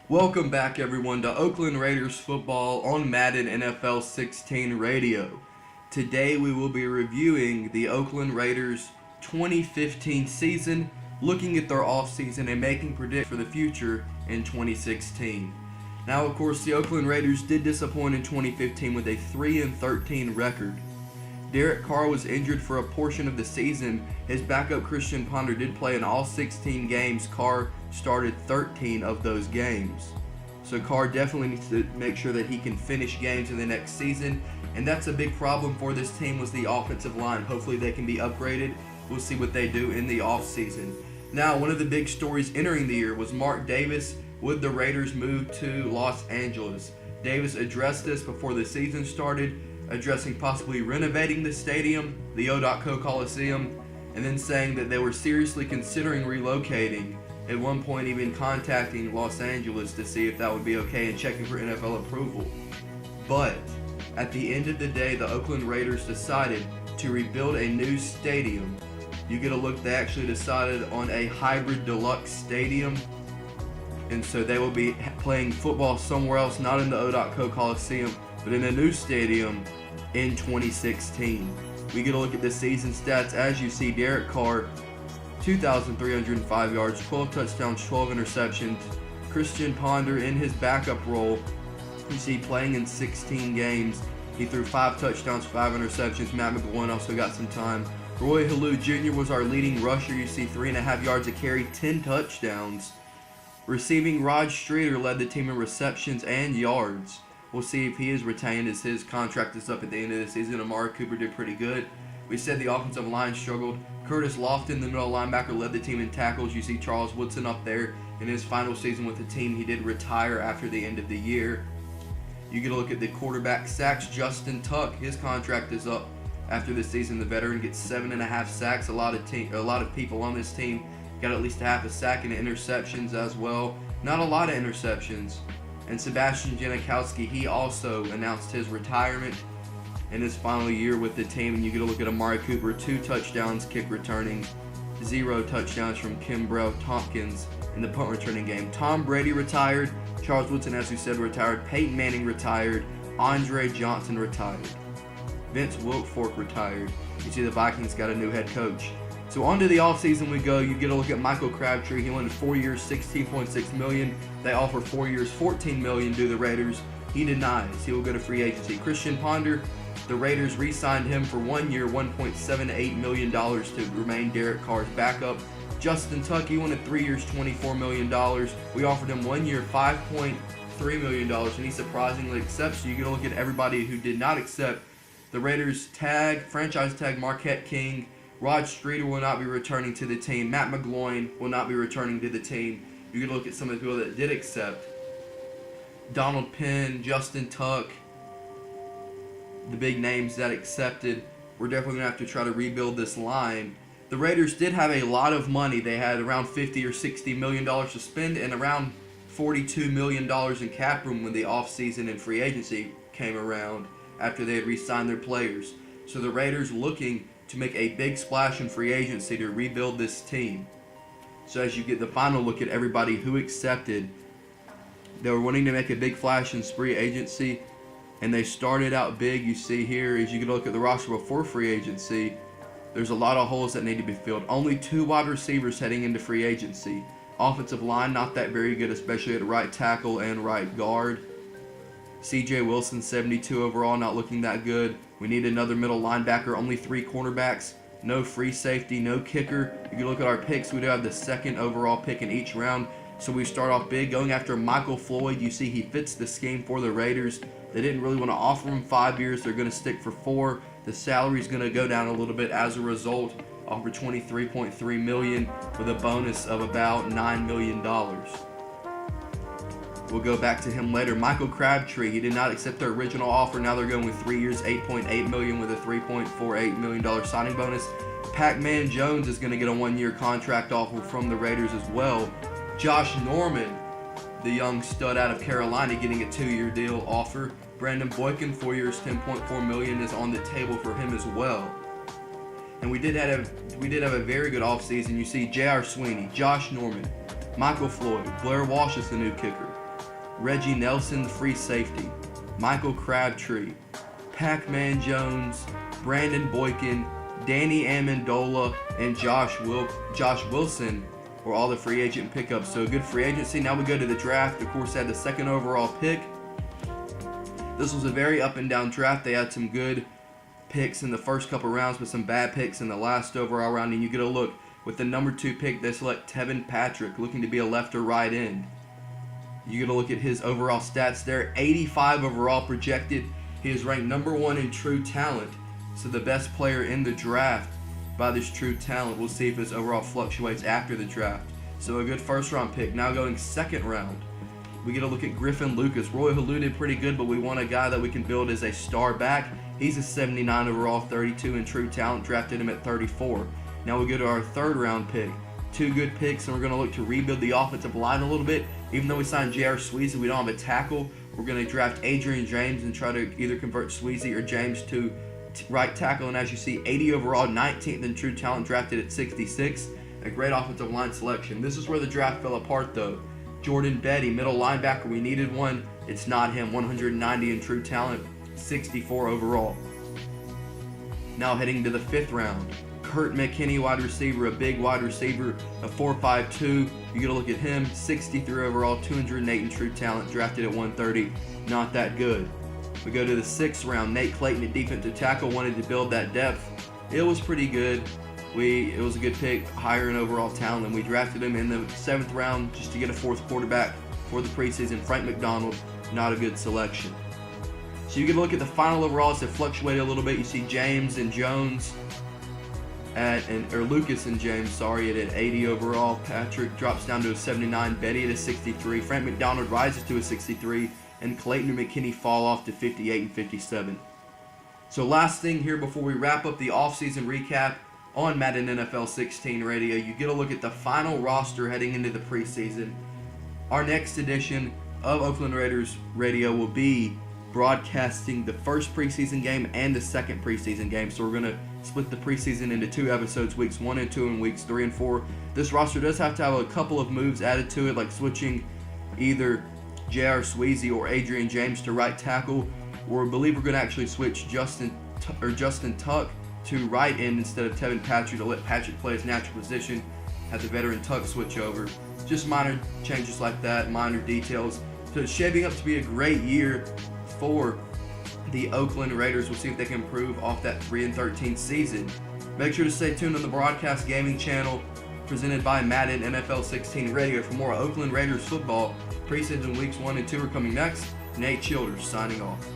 Welcome back, everyone, to Oakland Raiders football on Madden NFL 16 radio. Today we will be reviewing the Oakland Raiders 2015 season, looking at their offseason and making predictions for the future in 2016. Now, of course, the Oakland Raiders did disappoint in 2015 with a 3-13 record. Derek Carr was injured for a portion of the season. His backup Christian Ponder did play in all 16 games. Carr started 13 of those games. So Carr definitely needs to make sure that he can finish games in the next season. And that's a big problem for this team, was the offensive line. Hopefully they can be upgraded. We'll see what they do in the offseason. Now, one of the big stories entering the year was Mark Davis. Would the Raiders move to Los Angeles? Davis addressed this before the season started, addressing possibly renovating the stadium, the O.Co Coliseum, and then saying that they were seriously considering relocating, at one point even contacting Los Angeles to see if that would be okay and checking for NFL approval. But at the end of the day, the Oakland Raiders decided to rebuild a new stadium. You get a look, they actually decided on a hybrid deluxe stadium, and so they will be playing football somewhere else, not in the O.Co Coliseum, but in a new stadium in 2016. We get a look at the season stats. As you see, Derek Carr, 2,305 yards, 12 touchdowns, 12 interceptions. Christian Ponder in his backup role, you see playing in 16 games. He threw 5 touchdowns, 5 interceptions. Matt McGloin also got some time. Roy Halou Jr. was our leading rusher. You see 3.5 yards a carry, 10 touchdowns. Receiving, Rod Streeter led the team in receptions and yards. We'll see if he is retained as his contract is up at the end of the season. Amari Cooper did pretty good. We said the offensive line struggled. Curtis Lofton, the middle linebacker, led the team in tackles. You see Charles Woodson up there in his final season with the team. He did retire after the end of the year. You get a look at the quarterback sacks. Justin Tuck, his contract is up after this season. The veteran gets 7.5 sacks. A lot of people on this team got at least half a sack, and interceptions as well. Not a lot of interceptions. And Sebastian Janikowski, he also announced his retirement in his final year with the team. And you get a look at Amari Cooper, 2 touchdowns kick returning, 0 touchdowns from Kimbrell Tompkins in the punt returning game. Tom Brady retired. Charles Woodson, as we said, retired. Peyton Manning retired. Andre Johnson retired. Vince Wilfork retired. You see the Vikings got a new head coach. So on to the offseason we go. You get a look at Michael Crabtree. He wanted 4 years, $16.6 million. They offer 4 years, $14 million to the Raiders. He denies. He will go to free agency. Christian Ponder, the Raiders re-signed him for 1 year, $1.78 million to remain Derek Carr's backup. Justin Tuck, he wanted 3 years, $24 million. We offered him 1 year, $5.3 million, and he surprisingly accepts. So you get a look at everybody who did not accept. The Raiders franchise tag Marquette King. Rod Streeter will not be returning to the team. Matt McGloin will not be returning to the team. You can look at some of the people that did accept. Donald Penn, Justin Tuck, the big names that accepted. We're definitely going to have to try to rebuild this line. The Raiders did have a lot of money. They had around $50 or $60 million to spend and around $42 million in cap room when the offseason and free agency came around after they had re-signed their players. So the Raiders looking to make a big splash in free agency to rebuild this team. So as you get the final look at everybody who accepted, they were wanting to make a big flash in free agency, and they started out big. You see here, as you can look at the roster before free agency, there's a lot of holes that need to be filled. Only 2 wide receivers heading into free agency. Offensive line, not that very good, especially at right tackle and right guard. C.J. Wilson, 72 overall, not looking that good. We need another middle linebacker, only 3 cornerbacks, no free safety, no kicker. You can look at our picks. We do have the 2nd overall pick in each round. So we start off big, going after Michael Floyd. You see he fits the scheme for the Raiders. They didn't really want to offer him 5 years. They're going to stick for 4. The salary is going to go down a little bit as a result. Offer $23.3 million with a bonus of about $9 million. We'll go back to him later. Michael Crabtree, he did not accept their original offer. Now they're going with 3 years, $8.8 million with a $3.48 million signing bonus. Pac-Man Jones is going to get a 1-year contract offer from the Raiders as well. Josh Norman, the young stud out of Carolina, getting a 2-year deal offer. Brandon Boykin, 4 years, $10.4 million is on the table for him as well. And we did have a very good offseason. You see J.R. Sweeney, Josh Norman, Michael Floyd, Blair Walsh is the new kicker. Reggie Nelson, the free safety, Michael Crabtree, Pac-Man Jones, Brandon Boykin, Danny Amendola, and Josh Wilson were all the free agent pickups. So good free agency. Now we go to the draft. Of course, they had the second overall pick. This was a very up and down draft. They had some good picks in the first couple rounds, but some bad picks in the last overall round. And you get a look with the number 2 pick, they select Tevin Patrick, looking to be a left or right end. You get a look at his overall stats there. 85 overall projected. He is ranked number 1 in true talent. So the best player in the draft by this true talent. We'll see if his overall fluctuates after the draft. So a good first round pick. Now going second round, we get a look at Griffin Lucas. Roy Halou did pretty good, but we want a guy that we can build as a star back. He's a 79 overall, 32 in true talent, drafted him at 34. Now we go to our third round pick. 2 good picks, and we're going to look to rebuild the offensive line a little bit. Even though we signed J.R. Sweezy, we don't have a tackle. We're going to draft Adrian James and try to either convert Sweezy or James to right tackle. And as you see, 80 overall, 19th in true talent, drafted at 66. A great offensive line selection. This is where the draft fell apart, though. Jordan Betty, middle linebacker, we needed one. It's not him. 190 in true talent, 64 overall. Now heading to the 5th round. Kurt McKinney, wide receiver, a big wide receiver, a 4.52. You get a look at him, 63 overall, 208 in true talent, drafted at 130. Not that good. We go to the 6th round. Nate Clayton, a defensive tackle, wanted to build that depth. It was pretty good. It was a good pick, higher in overall talent, and we drafted him in the 7th round just to get a 4th quarterback for the preseason. Frank McDonald, not a good selection. So you get a look at the final overalls that fluctuated a little bit. You see James and Jones Lucas and James, at an 80 overall. Patrick drops down to a 79. Betty at a 63. Frank McDonald rises to a 63. And Clayton and McKinney fall off to 58 and 57. So last thing here before we wrap up the offseason recap on Madden NFL 16 Radio, you get a look at the final roster heading into the preseason. Our next edition of Oakland Raiders Radio will be broadcasting the first preseason game and the second preseason game. So we're going to split the preseason into 2 episodes, weeks 1 and 2 and weeks 3 and 4. This roster does have to have a couple of moves added to it, like switching either J.R. Sweezy or Adrian James to right tackle. Or I believe we're going to actually switch Justin Tuck to right end instead of Tevin Patrick to let Patrick play his natural position. Have the veteran Tuck switch over. Just minor changes like that, minor details. So it's shaping up to be a great year for the Oakland Raiders. We'll see if they can improve off that 3-13 season. Make sure to stay tuned on the Broadcast Gaming channel presented by Madden NFL 16 Radio for more Oakland Raiders football. Preseason weeks 1 and 2 are coming next. Nate Childers signing off.